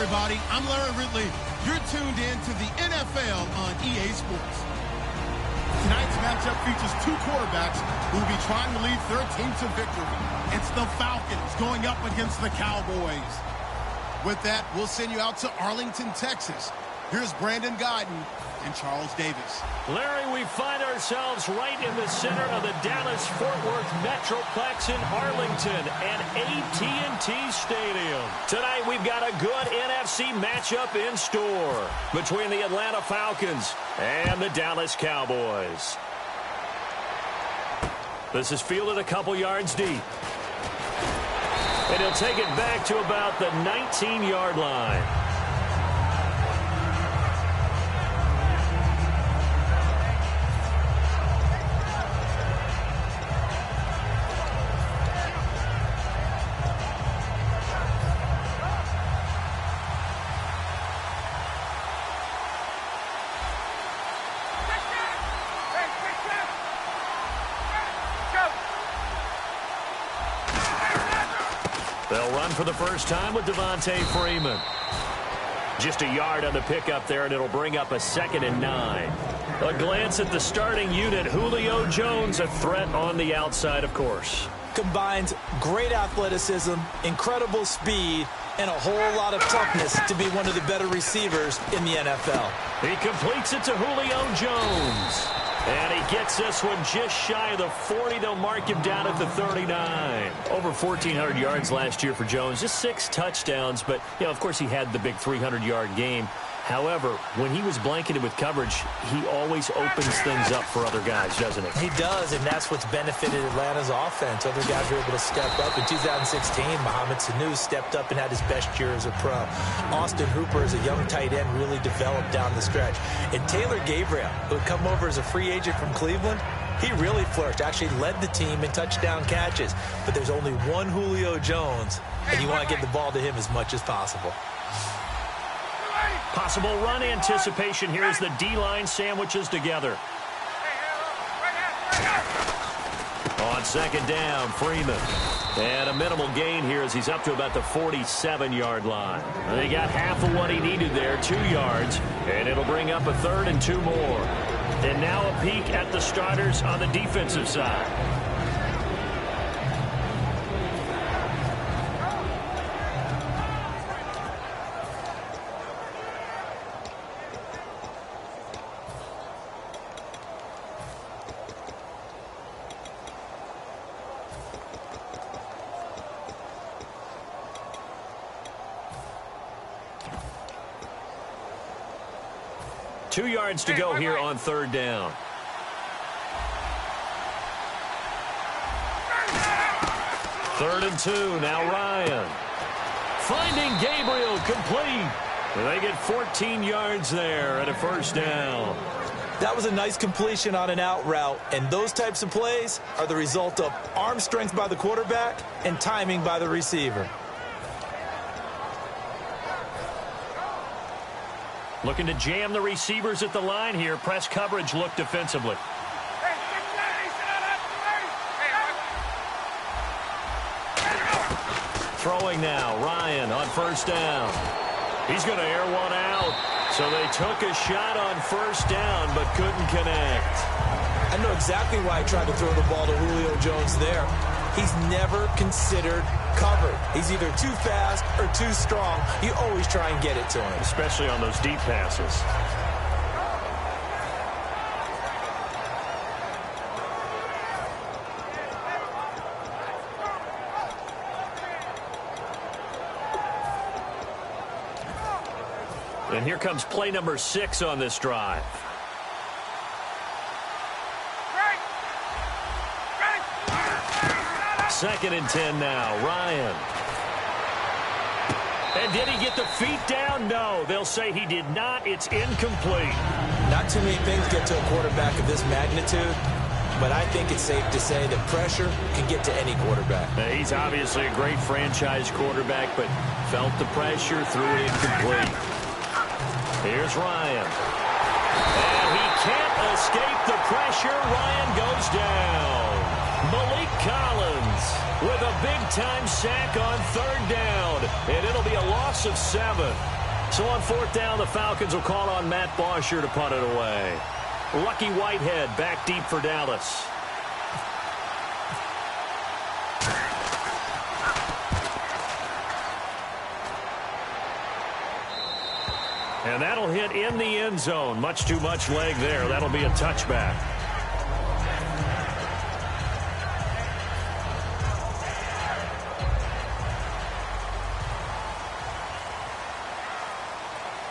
everybody. I'm Larry Ridley. You're tuned in to the NFL on EA Sports. Tonight's matchup features two quarterbacks who will be trying to lead their team to victory. It's the Falcons going up against the Cowboys. With that, we'll send you out to Arlington, Texas. Here's Brandon Gaudin and Charles Davis. Larry, we find ourselves right in the center of the Dallas-Fort Worth Metroplex in Arlington and AT&T Stadium. Tonight, we've got a good NFC matchup in store between the Atlanta Falcons and the Dallas Cowboys. This is fielded a couple yards deep. And he'll take it back to about the 19-yard line. They'll run for the first time with Devontae Freeman. Just a yard on the pickup there, and it'll bring up a 2nd and 9. A glance at the starting unit. Julio Jones, a threat on the outside, of course. Combines great athleticism, incredible speed, and a whole lot of toughness to be one of the better receivers in the NFL. He completes it to Julio Jones. And he gets this one just shy of the 40. They'll mark him down at the 39. Over 1,400 yards last year for Jones. Just 6 touchdowns. But, you know, of course, he had the big 300-yard game. However, when he was blanketed with coverage, he always opens things up for other guys, doesn't he? He does, and that's what's benefited Atlanta's offense. Other guys were able to step up. In 2016, Mohamed Sanu stepped up and had his best year as a pro. Austin Hooper, as a young tight end, really developed down the stretch. And Taylor Gabriel, who had come over as a free agent from Cleveland, he really flourished, actually led the team in touchdown catches. But there's only one Julio Jones, and you want to get the ball to him as much as possible. Possible run anticipation here as the D-line sandwiches together. On 2nd down, Freeman. And a minimal gain here as he's up to about the 47-yard line. They got half of what he needed there, 2 yards, and it'll bring up a 3rd and 2 more. And now a peek at the starters on the defensive side. Two yards to go here on 3rd down. Third and 2. Now Ryan. Finding Gabriel complete. They get 14 yards there and a 1st down. That was a nice completion on an out route, and those types of plays are the result of arm strength by the quarterback and timing by the receiver. Looking to jam the receivers at the line here. Press coverage look defensively. Throwing now. Ryan on 1st down. He's going to air one out. So they took a shot on 1st down but couldn't connect. I know exactly why I tried to throw the ball to Julio Jones there. He's never considered covered. He's either too fast or too strong. You always try and get it to him. Especially on those deep passes. And here comes play number 6 on this drive. Second and 10 now. Ryan. And did he get the feet down? No. They'll say he did not. It's incomplete. Not too many things get to a quarterback of this magnitude, but I think it's safe to say that pressure can get to any quarterback. He's obviously a great franchise quarterback, but felt the pressure, threw it incomplete. Here's Ryan. And he can't escape the pressure. Ryan goes down. Malik Collins with a big-time sack on 3rd down, and it'll be a loss of 7. So on 4th down, the Falcons will call on Matt Bosher to punt it away. Lucky Whitehead back deep for Dallas. And that'll hit in the end zone. Much too much leg there. That'll be a touchback.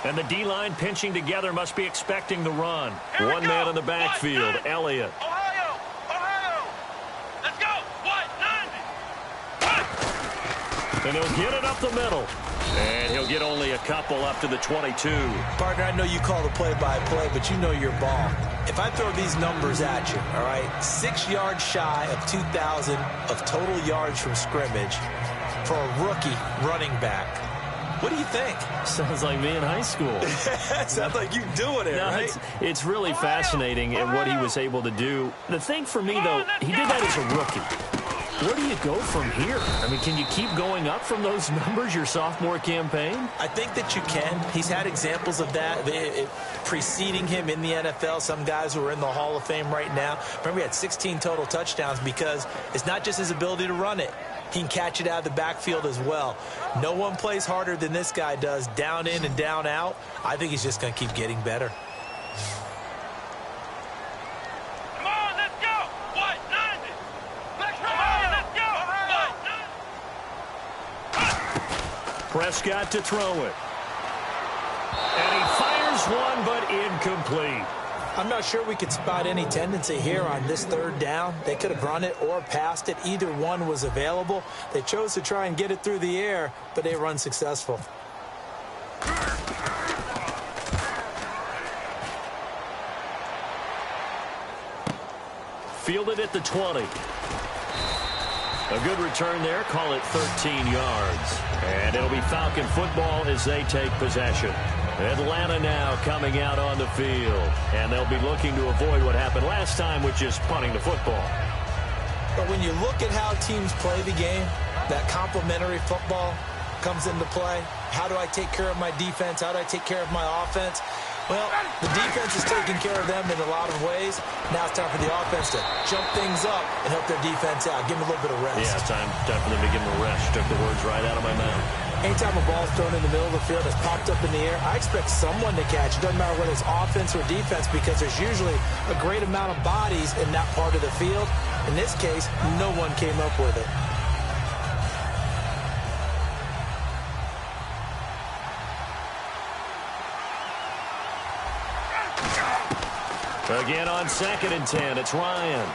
And the D-line pinching together, must be expecting the run. One man in the backfield, Elliott. Ohio! Let's go! What? 90! And he'll get it up the middle. And he'll get only a couple up to the 22. Partner, I know you call the play-by-play, but you know your ball. If I throw these numbers at you, all right, 6 yards shy of 2,000 of total yards from scrimmage for a rookie running back. What do you think? Sounds like me in high school. Sounds like you doing it, no, right? It's really fascinating at what he was able to do. The thing for me, though, he did that as a rookie. Where do you go from here? I mean, can you keep going up from those numbers your sophomore campaign? I think that you can. He's had examples of that preceding him in the NFL. Some guys who are in the Hall of Fame right now. Remember, he had 16 total touchdowns because it's not just his ability to run it. He can catch it out of the backfield as well. No one plays harder than this guy does, down in and down out. I think he's just going to keep getting better. Come on, let's go! What? 90! Come on, let's go! What? Prescott to throw it. And he fires one, but incomplete. I'm not sure we could spot any tendency here on this 3rd down. They could have run it or passed it. Either one was available. They chose to try and get it through the air, but they were unsuccessful. Fielded at the 20. A good return there. Call it 13 yards. And it'll be Falcon football as they take possession. Atlanta now coming out on the field. And they'll be looking to avoid what happened last time, which is punting the football. But when you look at how teams play the game, that complementary football comes into play. How do I take care of my defense? How do I take care of my offense? Well, the defense is taking care of them in a lot of ways. Now it's time for the offense to jump things up and help their defense out. Give them a little bit of rest. Yeah, time for them to give them a rest. Took the words right out of my mouth. Anytime a ball's thrown in the middle of the field, it's popped up in the air, I expect someone to catch it. Doesn't matter whether it's offense or defense, because there's usually a great amount of bodies in that part of the field. In this case, no one came up with it. Again on 2nd and 10, it's Ryan.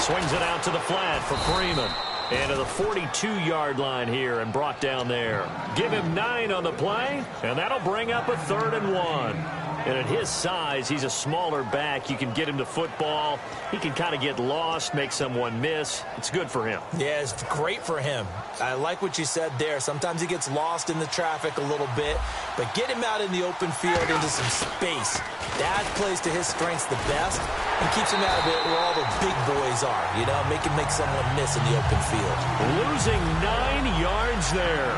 Swings it out to the flat for Freeman. And to the 42-yard line here and brought down there. Give him 9 on the play, and that'll bring up a 3rd and 1. And at his size, he's a smaller back. You can get him to football. He can kind of get lost, make someone miss. It's good for him. Yeah, it's great for him. I like what you said there. Sometimes he gets lost in the traffic a little bit, but get him out in the open field into some space. That plays to his strengths the best and keeps him out of it where all the big boys are, you know, make someone miss in the open field. Losing 9 yards there.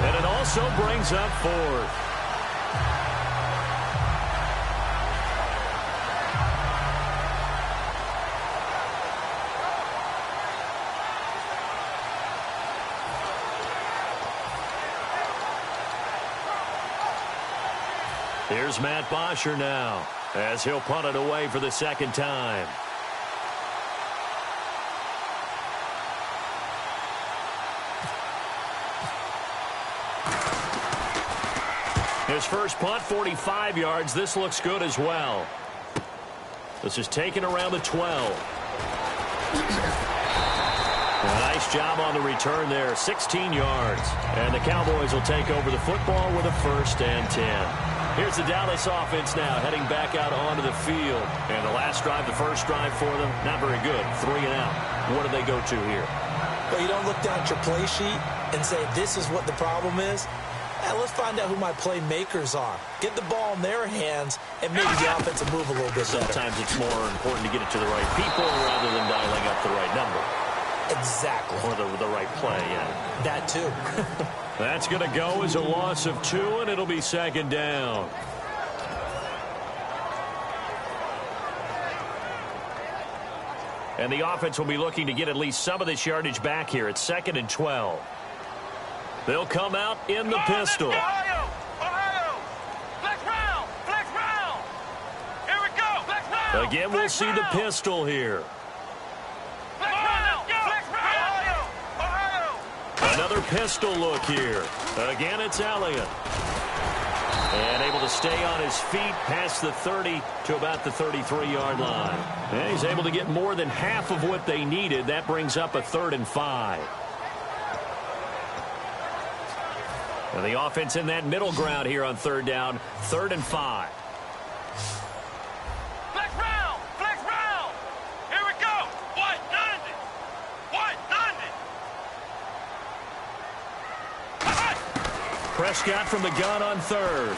And it also brings up 4th. Here's Matt Bosher now as he'll punt it away for the 2nd time. His first punt, 45 yards. This looks good as well. This is taken around the 12. A nice job on the return there, 16 yards. And the Cowboys will take over the football with a 1st and 10. Here's the Dallas offense now heading back out onto the field. And the last drive, the first drive for them, not very good. 3 and out. What do they go to here? Well, you don't look down at your play sheet and say, this is what the problem is. Let's find out who my playmakers are. Get the ball in their hands and maybe the offense will move a little bit better. Sometimes it's more important to get it to the right people rather than dialing up the right number. Exactly. Or the right play, yeah. That too. That's going to go as a loss of 2, and it'll be second down. And the offense will be looking to get at least some of this yardage back here. It's 2nd and 12. They'll come out in the pistol. Ohio! Ohio! Flex round! Flex round! Here we go! Flex round! Again, we'll see the pistol here. Flex round! Flex round! Ohio! Ohio! Another pistol look here. Again, it's Elliott. And able to stay on his feet past the 30 to about the 33-yard line. And he's able to get more than half of what they needed. That brings up a 3rd and 5. And the offense in that middle ground here on 3rd down, 3rd and 5. Flex round! Flex round! Here we go! White 90! White 90! Prescott from the gun on 3rd.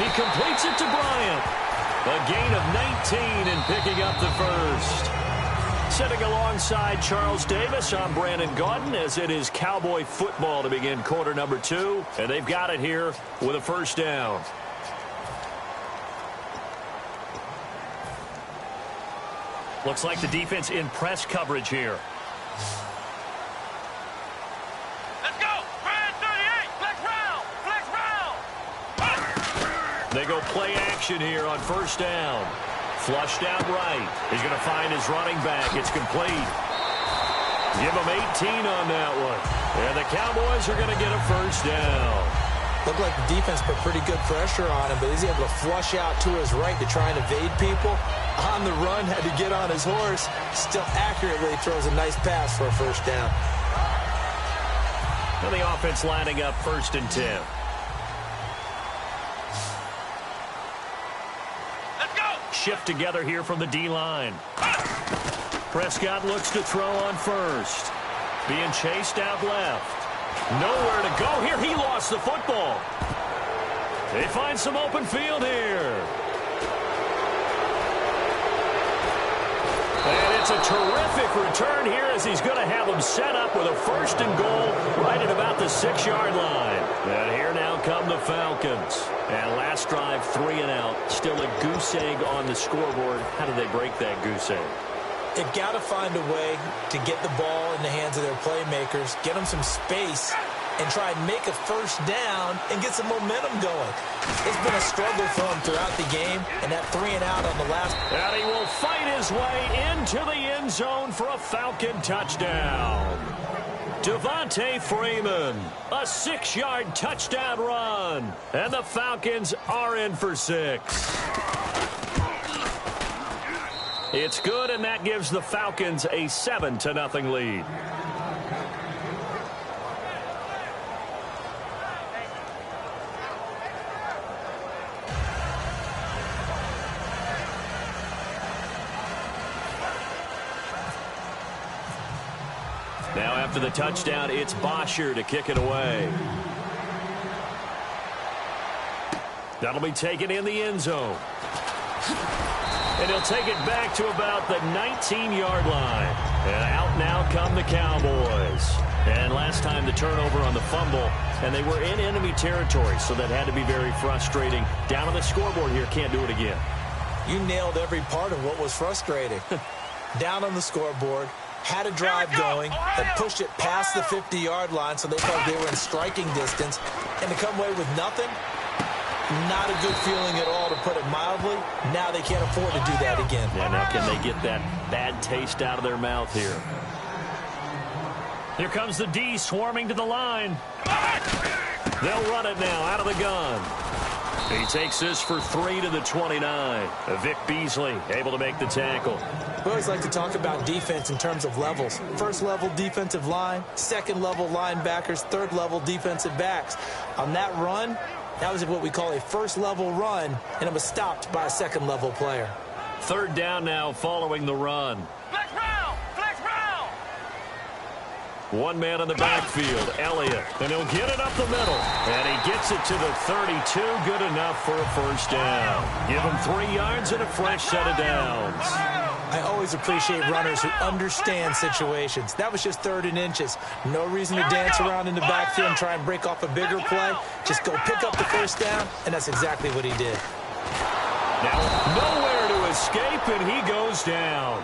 He completes it to Bryant. A gain of 19 and picking up the 1st. Sitting alongside Charles Davis, I'm Brandon Gaudin, as it is Cowboy football to begin quarter number 2. And they've got it here with a 1st down. Looks like the defense in press coverage here. Let's go! Brand 38! Flex round! Flex round! They go play action here on 1st down. Flushed out right. He's going to find his running back. It's complete. Give him 18 on that one. And the Cowboys are going to get a 1st down. Looked like the defense put pretty good pressure on him, but he's able to flush out to his right to try and evade people. On the run, had to get on his horse. Still accurately throws a nice pass for a 1st down. And the offense lining up 1st and 10. Shift together here from the D-line. Prescott looks to throw on 1st. Being chased out left. Nowhere to go here. He lost the football. They find some open field here. And it's a terrific return here as he's going to have them set up with a 1st and goal right at about the 6-yard line. And here now come the Falcons. And last drive, 3 and out. Still a goose egg on the scoreboard. How did they break that goose egg? They've got to find a way to get the ball in the hands of their playmakers, get them some space, and try and make a 1st down and get some momentum going. It's been a struggle for him throughout the game, and that 3 and out on the last. And he will fight his way into the end zone for a Falcon touchdown. Devontae Freeman, a 6-yard touchdown run. And the Falcons are in for 6. It's good, and that gives the Falcons a 7-0 lead. Now after the touchdown, it's Bosher to kick it away. That'll be taken in the end zone. And he'll take it back to about the 19-yard line. And out now come the Cowboys. And last time the turnover on the fumble, and they were in enemy territory, so that had to be very frustrating. Down on the scoreboard here, can't do it again. You nailed every part of what was frustrating. Down on the scoreboard, had a drive going that pushed it past the 50-yard line, so they thought they were in striking distance, and to come away with nothing, not a good feeling at all, to put it mildly. Now they can't afford to do that again. Yeah, now can they get that bad taste out of their mouth here? Here comes the D swarming to the line. They'll run it now out of the gun. He takes this for 3 to the 29. Vic Beasley able to make the tackle. We always like to talk about defense in terms of levels. First level defensive line, second level linebackers, third level defensive backs. On that run, that was what we call a first level run, and it was stopped by a second level player. 3rd down now following the run. Flex round! Flex round! One man in the backfield, Elliott, and he'll get it up the middle. And he gets it to the 32, good enough for a 1st down. Give him 3 yards and a fresh set of downs. I always appreciate runners who understand situations. That was just 3rd and inches. No reason to dance around in the backfield and try and break off a bigger play. Just go pick up the first down, and that's exactly what he did. Now, nowhere to escape, and he goes down.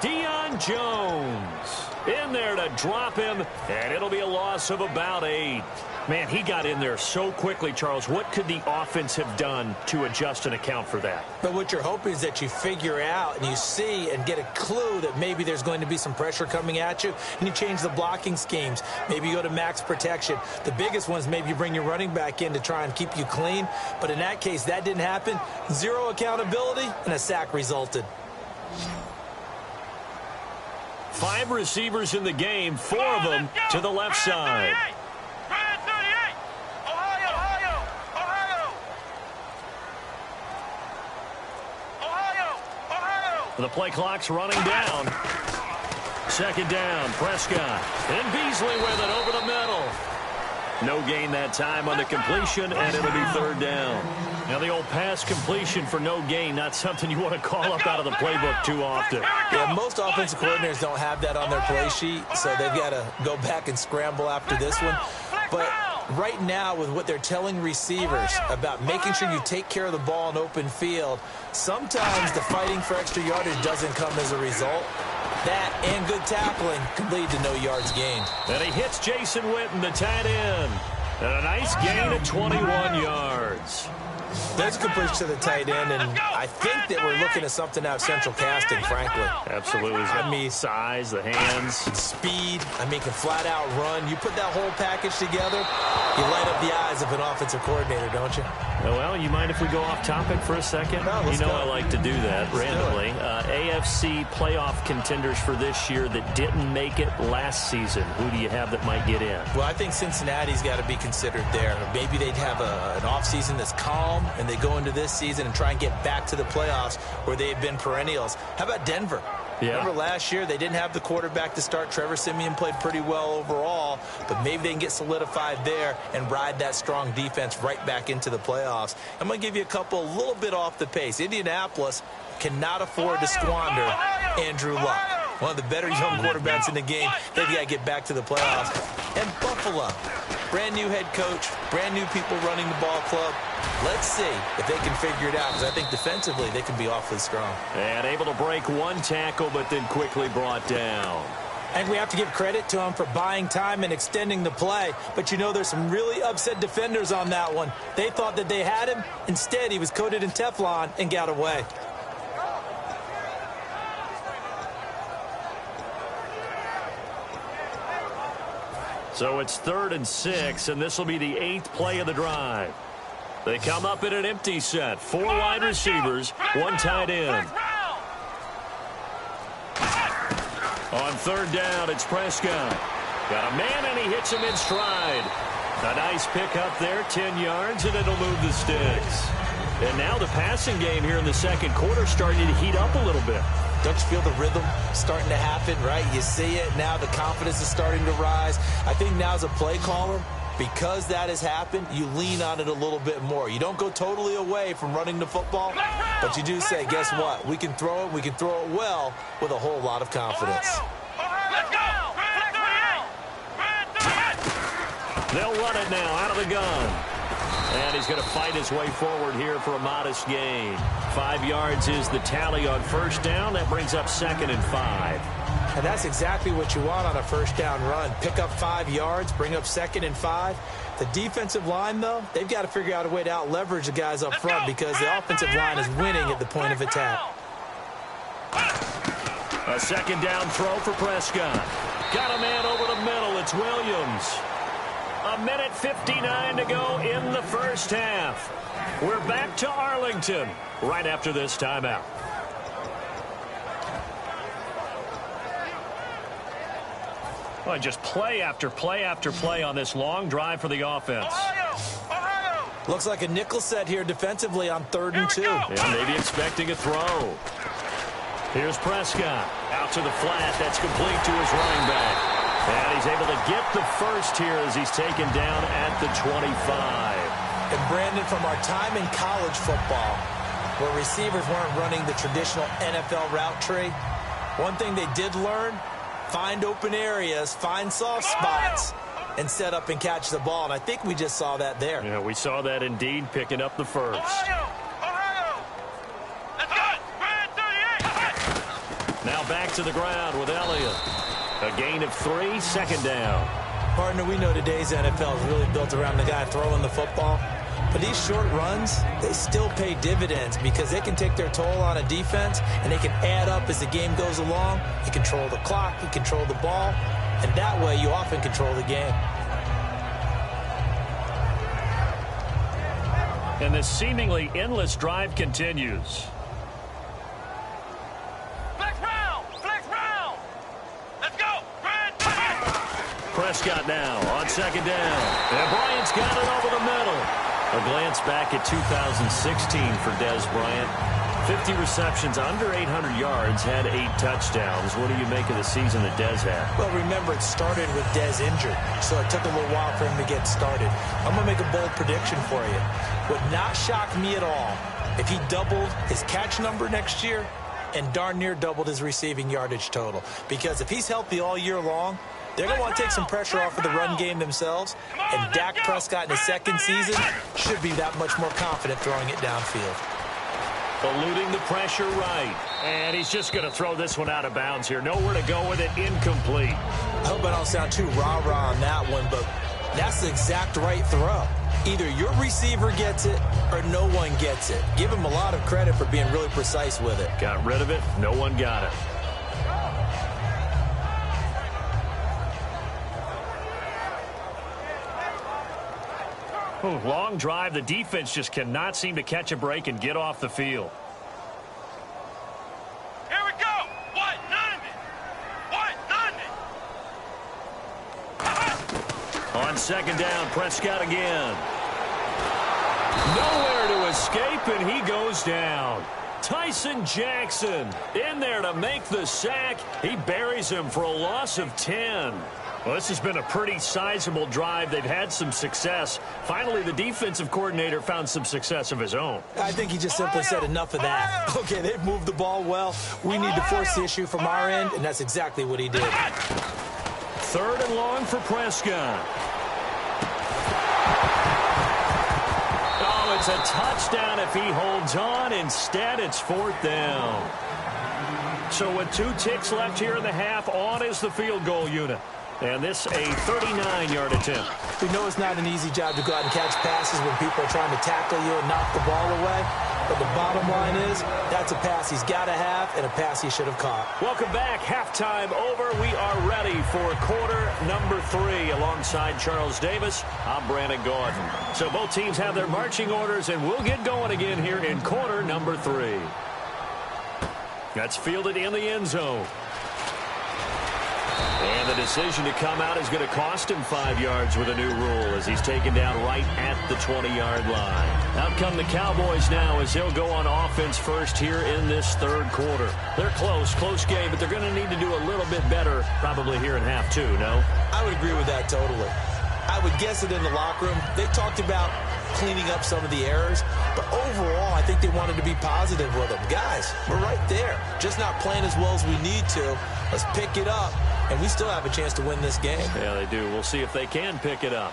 Deion Jones in there to drop him, and it'll be a loss of about 8. Man, he got in there so quickly, Charles. What could the offense have done to adjust and account for that? But what you're hoping is that you figure out and you see and get a clue that maybe there's going to be some pressure coming at you, and you change the blocking schemes. Maybe you go to max protection. The biggest one is maybe you bring your running back in to try and keep you clean. But in that case, that didn't happen. 0 accountability, and a sack resulted. 5 receivers in the game, 4 of them to the left side. The play clock's running down. 2nd down, Prescott. And Beasley with it over the middle. No gain that time on the completion, and it'll be 3rd down. Now, the old pass completion for no gain, not something you want to call up out of the playbook too often. Yeah, most offensive coordinators don't have that on their play sheet, so they've got to go back and scramble after this one. But right now, with what they're telling receivers about making sure you take care of the ball in open field, sometimes the fighting for extra yardage doesn't come as a result. That and good tackling can lead to no yards gained. And he hits Jason Witten, the tight end. And a nice gain of 21 yards. There's a completion to the tight end, and I think that we're looking at something out of central casting, frankly. Absolutely. I mean, size, the hands. Speed. I mean, can flat out run. You put that whole package together, you light up the eyes of an offensive coordinator, don't you? Well, you mind if we go off topic for a second? No, let's you know go. I like to do that randomly. AFC playoff contenders for this year that didn't make it last season. Who do you have that might get in? Well, I think Cincinnati's got to be considered there. Maybe they'd have an offseason that's calm, and they go into this season and try and get back to the playoffs where they've been perennials. How about Denver? Yeah. Remember last year they didn't have the quarterback to start. Trevor Siemian played pretty well overall, but maybe they can get solidified there and ride that strong defense right back into the playoffs. I'm going to give you a couple a little bit off the pace. Indianapolis cannot afford to squander Andrew Luck, one of the better young quarterbacks in the game. They've got to get back to the playoffs. And Buffalo, brand new head coach, brand new people running the ball club. Let's see if they can figure it out, because I think defensively they can be awfully strong. And able to break 1 tackle, but then quickly brought down. And we have to give credit to him for buying time and extending the play. But you know, there's some really upset defenders on that one. They thought that they had him. Instead, he was coated in Teflon and got away. So it's 3rd and 6, and this will be the 8th play of the drive. They come up in an empty set. 4 wide receivers, 1 tight end. On 3rd down, it's Prescott. Got a man, and he hits him in stride. A nice pick up there, 10 yards, and it'll move the sticks. And now the passing game here in the 2nd quarter starting to heat up a little bit. Don't you feel the rhythm starting to happen, right? You see it now. The confidence is starting to rise. I think now as a play caller, because that has happened, you lean on it a little bit more. You don't go totally away from running the football, but you do say, guess what? We can throw it. We can throw it well with a whole lot of confidence. They'll run it now out of the gun. And he's going to fight his way forward here for a modest gain. 5 yards is the tally on 1st down. That brings up 2nd and 5. And that's exactly what you want on a 1st down run. Pick up 5 yards, bring up 2nd and 5. The defensive line, though, they've got to figure out a way to out-leverage the guys up front because the offensive line is winning at the point of attack. A 2nd down throw for Prescott. Got a man over the middle. It's Williams. 1:59 to go in the 1st half. We're back to Arlington right after this timeout. Well, just play after play after play on this long drive for the offense. Looks like a nickel set here defensively on 3rd and 2. Yeah, maybe expecting a throw. Here's Prescott. Out to the flat. That's complete to his running back. And he's able to get the first here as he's taken down at the 25. And Brandon, from our time in college football, where receivers weren't running the traditional NFL route tree. One thing they did learn, find open areas, find soft spots, and set up and catch the ball. And I think we just saw that there. Yeah, we saw that indeed, picking up the first. Ohio! Let's go! Brand 38! Now back to the ground with Elliott. A gain of 3, second down. Partner, we know today's NFL is really built around the guy throwing the football. But these short runs, they still pay dividends because they can take their toll on a defense and they can add up as the game goes along. You control the clock, you control the ball, and that way you often control the game. And this seemingly endless drive continues. Flex round! Flex round! Let's go! Brand 38! Prescott now on second down. And Bryant's got it over the middle. A glance back at 2016 for Dez Bryant. 50 receptions, under 800 yards, had 8 touchdowns. What do you make of the season that Dez had? Well, remember, it started with Dez injured, so it took a little while for him to get started. I'm going to make a bold prediction for you. Would not shock me at all if he doubled his catch number next year and darn near doubled his receiving yardage total. Because if he's healthy all year long, they're going to want to take some pressure off of the run game themselves, and Dak Prescott in his second season should be that much more confident throwing it downfield. Eluding the pressure right. And he's just going to throw this one out of bounds here. Nowhere to go with it, incomplete. I hope I don't sound too rah-rah on that one, but that's the exact right throw. Either your receiver gets it or no one gets it. Give him a lot of credit for being really precise with it. Got rid of it. No one got it. Ooh, long drive. The defense just cannot seem to catch a break and get off the field. Here we go! What? None On second down, Prescott again. Nowhere to escape, and he goes down. Tyson Jackson in there to make the sack. He buries him for a loss of 10. Well, this has been a pretty sizable drive. They've had some success. Finally, the defensive coordinator found some success of his own. I think he just simply said enough of that. Okay, they've moved the ball well. We need to force the issue from our end, and that's exactly what he did. Third and long for Prescott. Oh, it's a touchdown if he holds on. Instead, it's fourth down. So with 2 ticks left here in the half, on is the field goal unit. And this a 39-yard attempt. We know it's not an easy job to go out and catch passes when people are trying to tackle you and knock the ball away. But the bottom line is, that's a pass he's got to have and a pass he should have caught. Welcome back. Halftime over. We are ready for quarter number 3. Alongside Charles Davis, I'm Brandon Gordon. So both teams have their marching orders, and we'll get going again here in quarter number 3. That's fielded in the end zone. And the decision to come out is going to cost him 5 yards with a new rule as he's taken down right at the 20-yard line. Out come the Cowboys now as he'll go on offense first here in this third quarter. They're close game, but they're going to need to do a little bit better probably here in half 2, no? I would agree with that totally. I would guess it in the locker room. They talked about cleaning up some of the errors, but overall, I think they wanted to be positive with them. Guys, we're right there. Just not playing as well as we need to. Let's pick it up, and we still have a chance to win this game. Yeah, they do. We'll see if they can pick it up.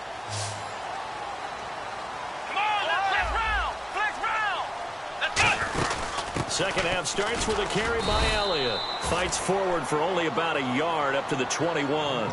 Come on, let's flex round! Let's go! Second half starts with a carry by Elliott. Fights forward for only about a yard up to the 21.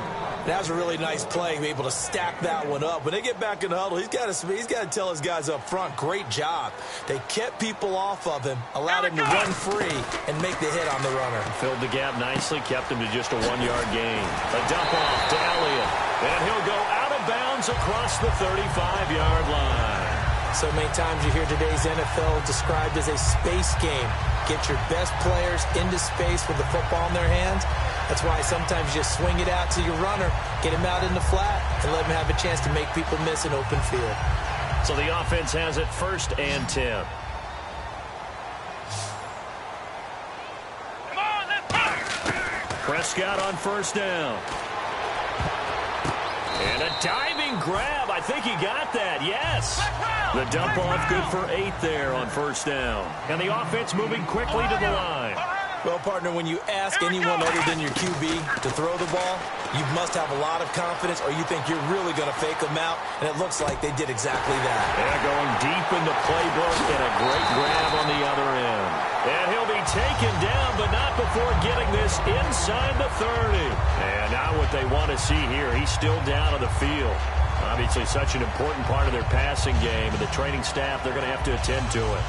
That was a really nice play, able to stack that one up. When they get back in the huddle, he's got to tell his guys up front, great job. They kept people off of him, allowed him to run free and make the hit on the runner. Filled the gap nicely, kept him to just a 1-yard gain. A dump off to Elliott, and he'll go out of bounds across the 35-yard line. So many times you hear today's NFL described as a space game. Get your best players into space with the football in their hands. That's why sometimes you just swing it out to your runner, get him out in the flat, and let him have a chance to make people miss an open field. So the offense has it 1st and 10. Come on, let's go! Prescott on 1st down. And a diving running grab. I think he got that, yes. The dump off good for 8 there on first down. And the offense moving quickly to the line. Well, partner, when you ask anyone other than your QB to throw the ball, you must have a lot of confidence or you think you're really going to fake them out, and it looks like they did exactly that. They're going deep in the playbook and a great grab on the other end. And he'll be taken down, but not before getting this inside the 30. And now what they want to see here, he's still down on the field. Obviously such an important part of their passing game, and the training staff, they're going to have to attend to it.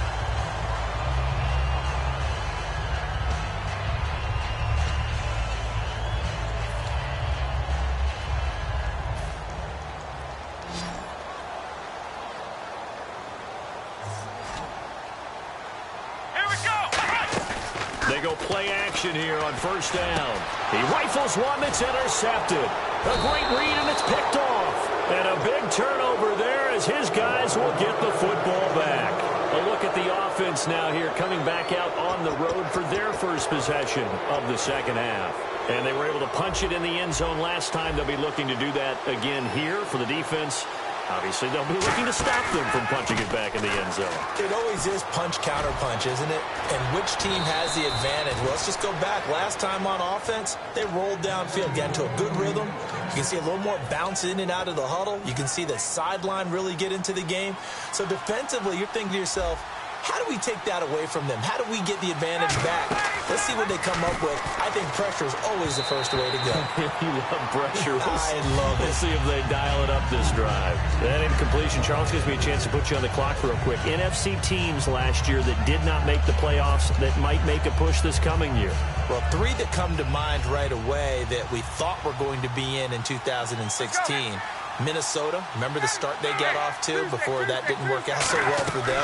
They go play action here on first down. He rifles one that's intercepted. A great read, and it's picked off. And a big turnover there as his guys will get the football back. A look at the offense now here coming back out on the road for their first possession of the second half. And they were able to punch it in the end zone last time. They'll be looking to do that again here for the defense. Obviously, they'll be looking to stop them from punching it back in the end zone. It always is punch-counter-punch, isn't it? And which team has the advantage? Well, let's just go back. Last time on offense, they rolled downfield, got into a good rhythm. You can see a little more bounce in and out of the huddle. You can see the sideline really get into the game. So defensively, you're thinking to yourself, how do we take that away from them? How do we get the advantage back? Let's see what they come up with. I think pressure is always the first way to go. You love pressure. I love it. We'll see if they dial it up this drive. That incompletion, Charles, gives me a chance to put you on the clock real quick. NFC teams last year that did not make the playoffs that might make a push this coming year. Well, 3 that come to mind right away that we thought were going to be in 2016. Minnesota, remember the start they got off to before that didn't work out so well for them.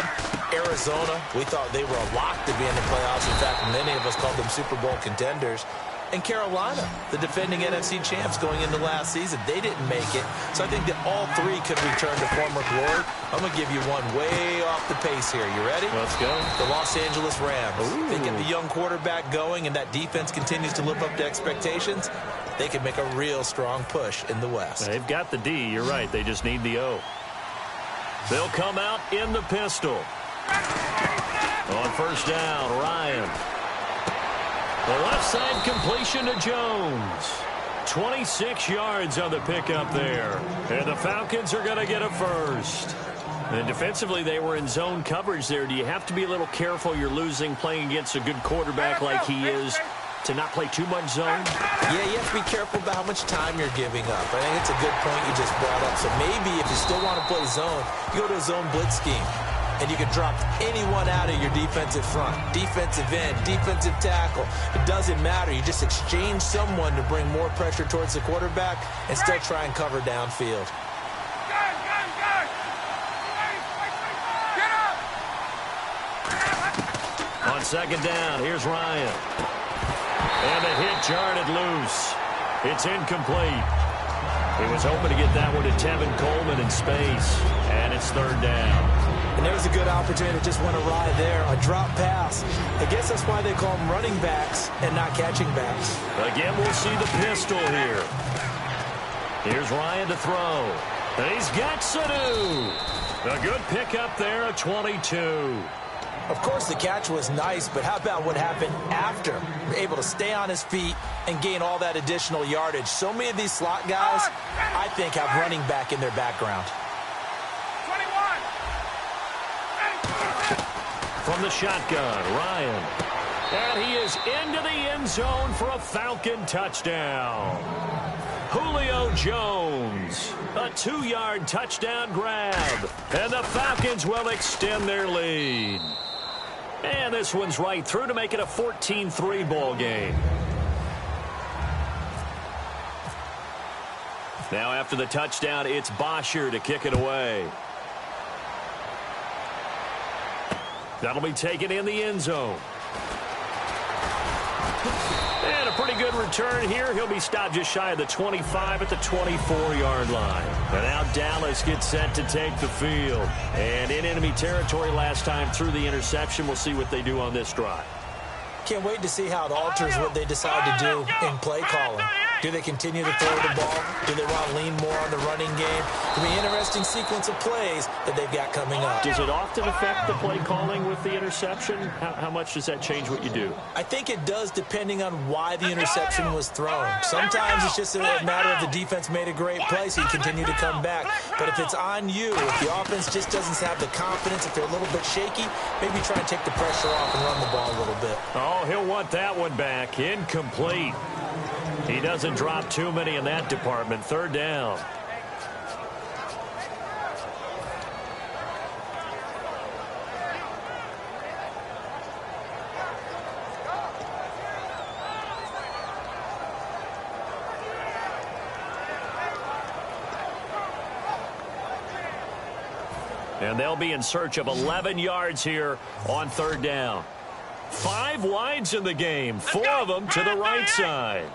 Arizona, we thought they were a lock to be in the playoffs. In fact, many of us called them Super Bowl contenders. And Carolina, the defending NFC champs going into last season, they didn't make it. So I think that all 3 could return to former glory. I'm going to give you one way off the pace here. You ready? Let's go. The Los Angeles Rams. Ooh. They get the young quarterback going, and that defense continues to live up to expectations. They can make a real strong push in the West. They've got the D. You're right. They just need the O. They'll come out in the pistol. On first down, Ryan. The left side completion to Jones. 26 yards on the pickup there. And the Falcons are going to get a first. And defensively, they were in zone coverage there. Do you have to be a little careful? You're losing playing against a good quarterback like he is, to not play too much zone? Yeah, you have to be careful about how much time you're giving up. I think it's a good point you just brought up. So maybe if you still want to play zone, you go to a zone blitz scheme. And you can drop anyone out of your defensive front. Defensive end, defensive tackle. It doesn't matter. You just exchange someone to bring more pressure towards the quarterback and still try and cover downfield. On second down, here's Ryan. And the hit jarred it loose. It's incomplete. He was hoping to get that one to Tevin Coleman in space. And it's third down. And there's a good opportunity that just went awry there. A drop pass. I guess that's why they call them running backs and not catching backs. Again, we'll see the pistol here. Here's Ryan to throw. And he's got Sanu. A good pickup there at 22. Of course, the catch was nice, but how about what happened after? Able to stay on his feet and gain all that additional yardage. So many of these slot guys, I think, have running back in their background. From the shotgun, Ryan. And he is into the end zone for a Falcon touchdown. Julio Jones, a 2-yard touchdown grab. And the Falcons will extend their lead. And this one's right through to make it a 14-3 ball game. Now after the touchdown, it's Bosher to kick it away. That'll be taken in the end zone. And a pretty good return here. He'll be stopped just shy of the 25 at the 24-yard line. And now Dallas gets set to take the field. And in enemy territory last time through the interception. We'll see what they do on this drive. Can't wait to see how it alters what they decide to do in play calling. Do they continue to throw the ball? Do they want to lean more on the running game? It'll be an interesting sequence of plays that they've got coming up. Does it often affect the play calling with the interception? How much does that change what you do? I think it does, depending on why the interception was thrown. Sometimes it's just a matter of the defense made a great play, so you continue to come back. But if it's on you, if the offense just doesn't have the confidence, if they're a little bit shaky, maybe try and take the pressure off and run the ball a little bit. Oh, he'll want that one back. Incomplete. He doesn't drop too many in that department. 3rd down. And they'll be in search of 11 yards here on 3rd down. 5 wides in the game, 4 of them to the right side.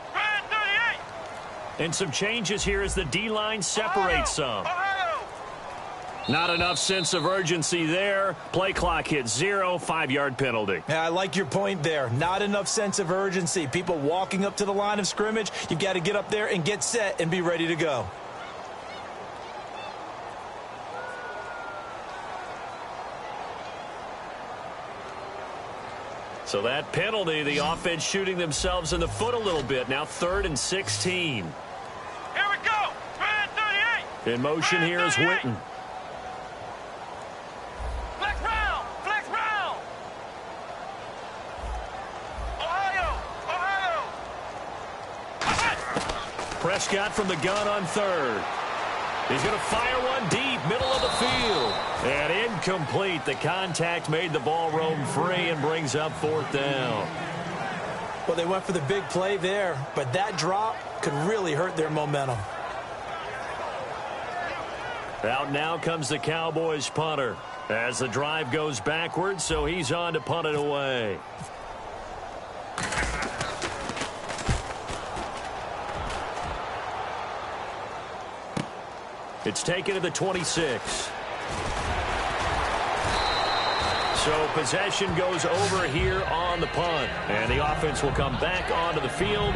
And some changes here as the D-line separates some. Not enough sense of urgency there. Play clock hits 0, 5-yard penalty. Yeah, I like your point there. Not enough sense of urgency. People walking up to the line of scrimmage, you've got to get up there and get set and be ready to go. So that penalty, the offense shooting themselves in the foot a little bit. Now 3rd and 16. Here we go. 38. In motion here is Witten. Flex round. Flex round. Ohio. Prescott from the gun on 3rd. He's going to fire one deep, middle of the field. And incomplete. The contact made the ball roam free and brings up 4th down. Well, they went for the big play there, but that drop could really hurt their momentum. Out now comes the Cowboys punter as the drive goes backwards, so he's on to punt it away. It's taken to the 26. So possession goes over here on the punt. And the offense will come back onto the field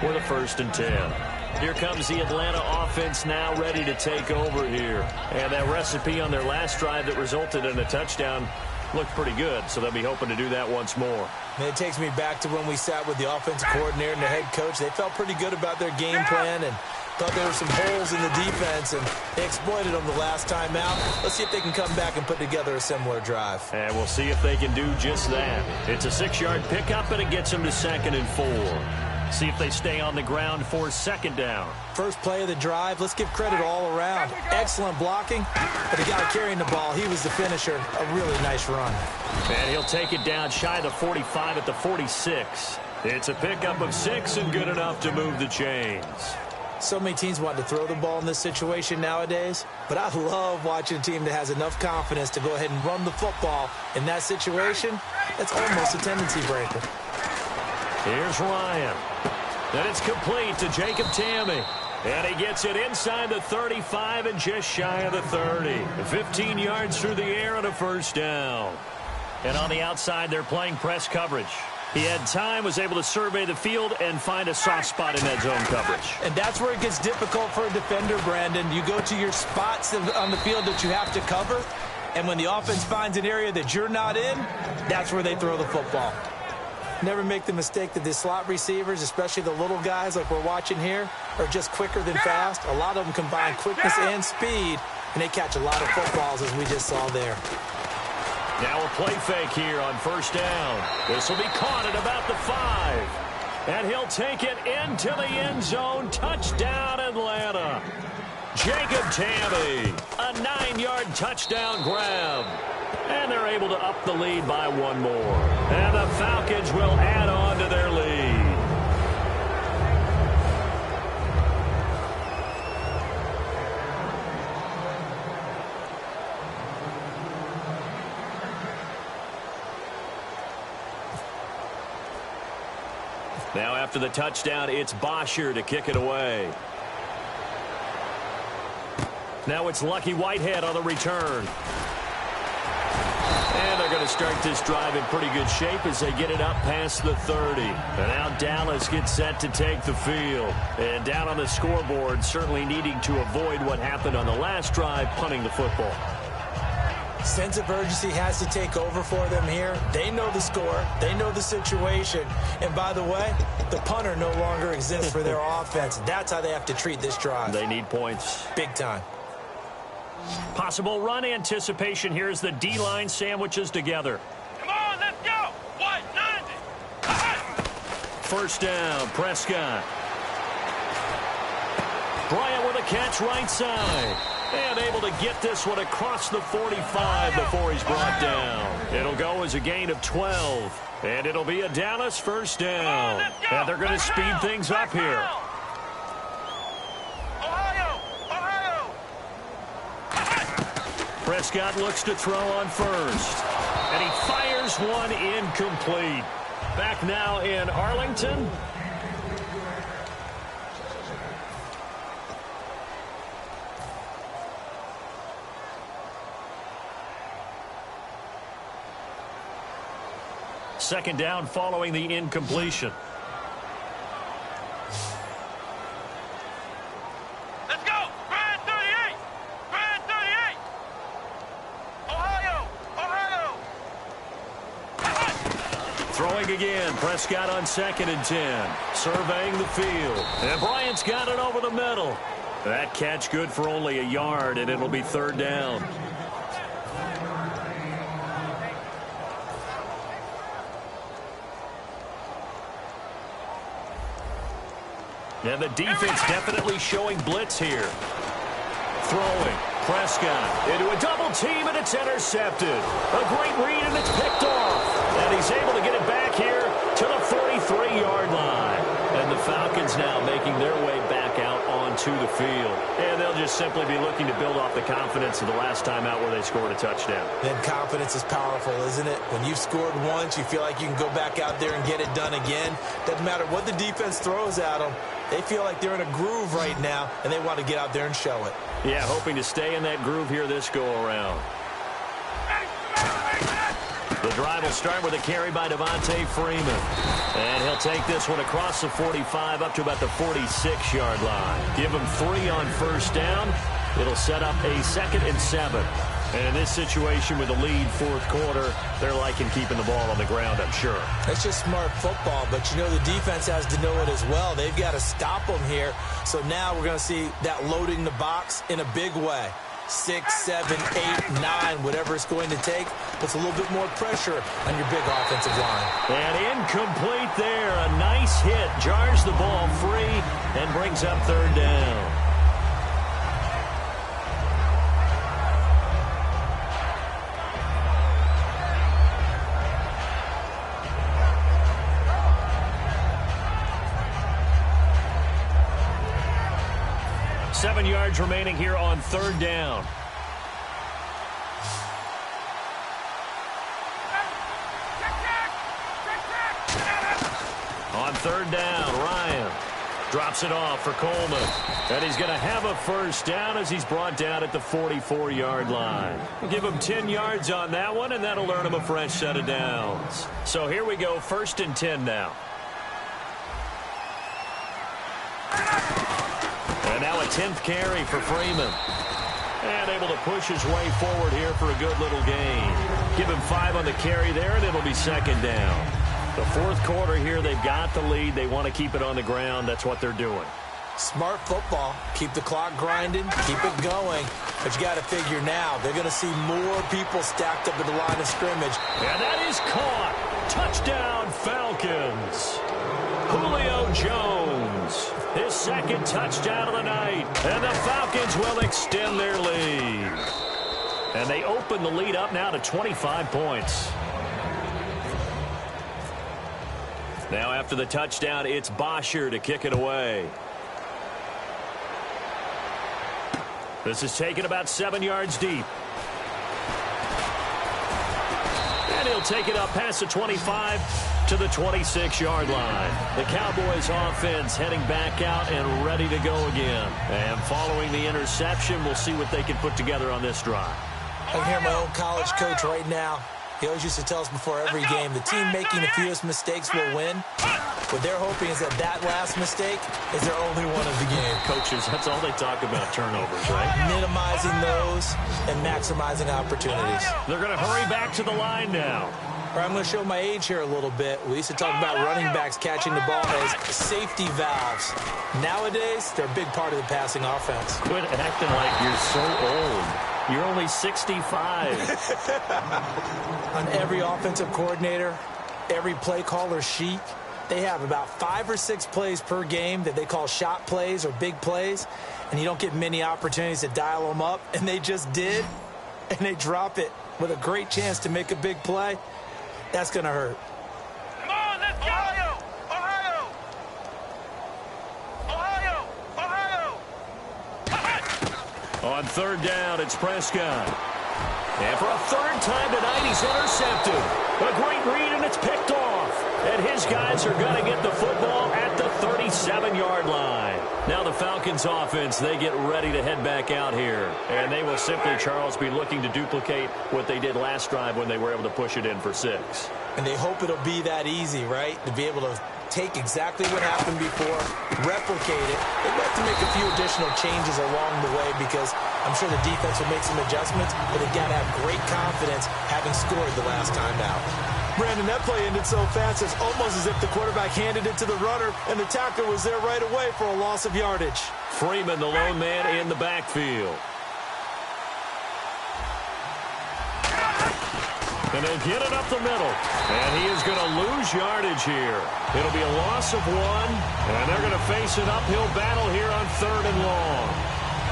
with a 1st and 10. Here comes the Atlanta offense now ready to take over here. And that recipe on their last drive that resulted in a touchdown looked pretty good, so they'll be hoping to do that once more. And it takes me back to when we sat with the offensive coordinator and the head coach. They felt pretty good about their game plan and thought there were some holes in the defense, and they exploited them the last time out. Let's see if they can come back and put together a similar drive. And we'll see if they can do just that. It's a 6-yard pickup, and it gets them to 2nd and 4. See if they stay on the ground for 2nd down. First play of the drive, let's give credit all around. Excellent blocking, but the guy carrying the ball, he was the finisher. A really nice run. And he'll take it down shy of the 45 at the 46. It's a pickup of 6 and good enough to move the chains. So many teams want to throw the ball in this situation nowadays, but I love watching a team that has enough confidence to go ahead and run the football in that situation. That's almost a tendency breaker. Here's Ryan. And it's complete to Jacob Tamme. And he gets it inside the 35 and just shy of the 30. 15 yards through the air and a 1st down. And on the outside, they're playing press coverage. He had time, was able to survey the field and find a soft spot in that zone coverage. And that's where it gets difficult for a defender, Brandon. You go to your spots on the field that you have to cover, and when the offense finds an area that you're not in, that's where they throw the football. Never make the mistake that the slot receivers, especially the little guys like we're watching here, are just quicker than fast. A lot of them combine quickness and speed, and they catch a lot of footballs, as we just saw there. Now a play fake here on 1st down. This will be caught at about the 5. And he'll take it into the end zone. Touchdown, Atlanta. Jacob Tamme, a 9-yard touchdown grab. And they're able to up the lead by 1 more. And the Falcons will add on to their lead. Now after the touchdown, it's Bosher to kick it away. Now it's Lucky Whitehead on the return. And they're going to start this drive in pretty good shape as they get it up past the 30. And now Dallas gets set to take the field. And down on the scoreboard, certainly needing to avoid what happened on the last drive, punting the football. Sense of urgency has to take over for them here. They know the score. They know the situation. And by the way, the punter no longer exists for their offense. That's how they have to treat this drive. They need points. Big time. Possible run anticipation. Here's the D-line sandwiches together. Come on, let's go. What? 90. First down, Prescott. Bryant with a catch right side. And able to get this one across the 45 before he's brought down. It'll go as a gain of 12. And it'll be a Dallas first down. And they're going to speed things up here. Prescott looks to throw on first. And he fires one incomplete. Back now in Arlington. Second down following the incompletion. Let's go. Grand 38. Grand 38. Ohio. Throwing again. Prescott on 2nd and 10. Surveying the field. And Bryant's got it over the middle. That catch good for only a yard, and it'll be third down. And the defense definitely showing blitz here. Throwing. Prescott into a double team, and it's intercepted. A great read, and it's picked off. And he's able to get it back here to the 43-yard line. And the Falcons now making their way back out onto the field. And they'll just simply be looking to build off the confidence of the last time out where they scored a touchdown. Then confidence is powerful, isn't it? When you've scored once, you feel like you can go back out there and get it done again. Doesn't matter what the defense throws at them. They feel like they're in a groove right now, and they want to get out there and show it. Yeah, hoping to stay in that groove here this go-around. The drive will start with a carry by Devontae Freeman. And he'll take this one across the 45 up to about the 46-yard line. Give him 3 on first down. It'll set up a 2nd and 7. And in this situation with the lead fourth quarter, they're liking keeping the ball on the ground, I'm sure. It's just smart football, but you know the defense has to know it as well. They've got to stop them here. So now we're going to see that loading the box in a big way. 6, 7, 8, 9, whatever it's going to take, puts a little bit more pressure on your big offensive line. And incomplete there. A nice hit. Jars the ball free and brings up third down. Seven yards remaining here on third down. On third down, Ryan drops it off for Coleman. And he's going to have a first down as he's brought down at the 44-yard line. Give him 10 yards on that one, and that'll earn him a fresh set of downs. So here we go, 1st and 10 now. And now a 10th carry for Freeman. And able to push his way forward here for a good little gain. Give him 5 on the carry there, and it'll be 2nd down. The fourth quarter here, they've got the lead. They want to keep it on the ground. That's what they're doing. Smart football. Keep the clock grinding. Keep it going. But you got to figure now, they're going to see more people stacked up at the line of scrimmage. And that is caught. Touchdown, Falcons. Julio Jones. His 2nd touchdown of the night. And the Falcons will extend their lead. And they open the lead up now to 25 points. Now after the touchdown, it's Bosher to kick it away. This is taken about 7 yards deep. And he'll take it up past the 25 to the 26-yard line. The Cowboys offense heading back out and ready to go again. And following the interception, we'll see what they can put together on this drive. I can hear my own college coach right now. He always used to tell us before every game, the team making the fewest mistakes will win. What they're hoping is that last mistake is their only one of the game. Coaches, that's all they talk about, turnovers, right? Minimizing those and maximizing opportunities. They're going to hurry back to the line now. I'm going to show my age here a little bit. We used to talk about running backs catching the ball as safety valves. Nowadays, they're a big part of the passing offense. Quit acting like you're so old. You're only 65. On every offensive coordinator, every play caller sheet, they have about 5 or 6 plays per game that they call shot plays or big plays, and you don't get many opportunities to dial them up, and they just did, and they drop it with a great chance to make a big play. That's going to hurt. Come on, let's go! Ohio! Ohio! Ohio! Ohio! On third down, it's Prescott. And for a third time tonight, he's intercepted. A great read, and it's picked off. And his guys are going to get the football at the 37-yard line. Now the Falcons offense, they get ready to head back out here. And they will simply, Charles, be looking to duplicate what they did last drive when they were able to push it in for 6. And they hope it'll be that easy, right? To be able to take exactly what happened before, replicate it. They have to make a few additional changes along the way because I'm sure the defense will make some adjustments, but they've got to have great confidence having scored the last time out. Brandon, that play ended so fast, it's almost as if the quarterback handed it to the runner, and the tackler was there right away for a loss of yardage. Freeman, the lone man in the backfield. And they'll get it up the middle. And he is going to lose yardage here. It'll be a loss of 1, and they're going to face an uphill battle here on 3rd and long.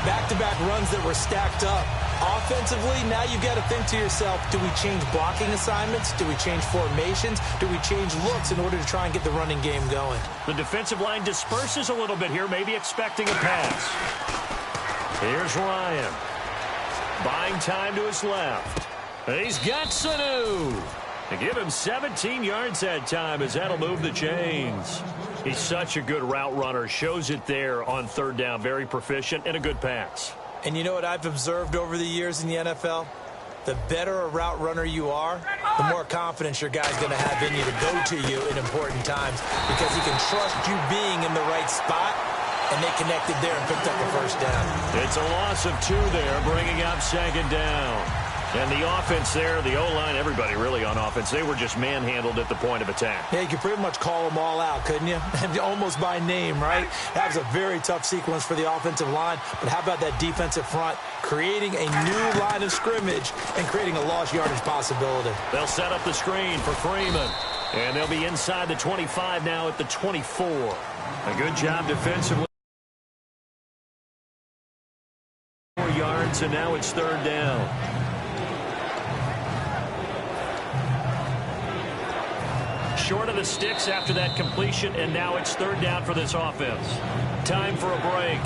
Back-to-back runs that were stacked up. Offensively, now you've got to think to yourself, do we change blocking assignments? Do we change formations? Do we change looks in order to try and get the running game going? The defensive line disperses a little bit here, maybe expecting a pass. Here's Ryan. Buying time to his left. And he's got Sanu. To give him 17 yards that time as that'll move the chains. He's such a good route runner. Shows it there on 3rd down. Very proficient and a good pass. And you know what I've observed over the years in the NFL? The better a route runner you are, the more confidence your guy's going to have in you to go to you in important times because he can trust you being in the right spot, and they connected there and picked up a first down. It's a loss of 2 there, bringing up 2nd down. And the offense there, the O-line, everybody really on offense, they were just manhandled at the point of attack. Yeah, you could pretty much call them all out, couldn't you? Almost by name, right? That was a very tough sequence for the offensive line. But how about that defensive front creating a new line of scrimmage and creating a lost yardage possibility? They'll set up the screen for Freeman. And they'll be inside the 25 now at the 24. A good job defensively. 4 yards, and now it's 3rd down. Short of the sticks after that completion, and now it's 3rd down for this offense. Time for a break.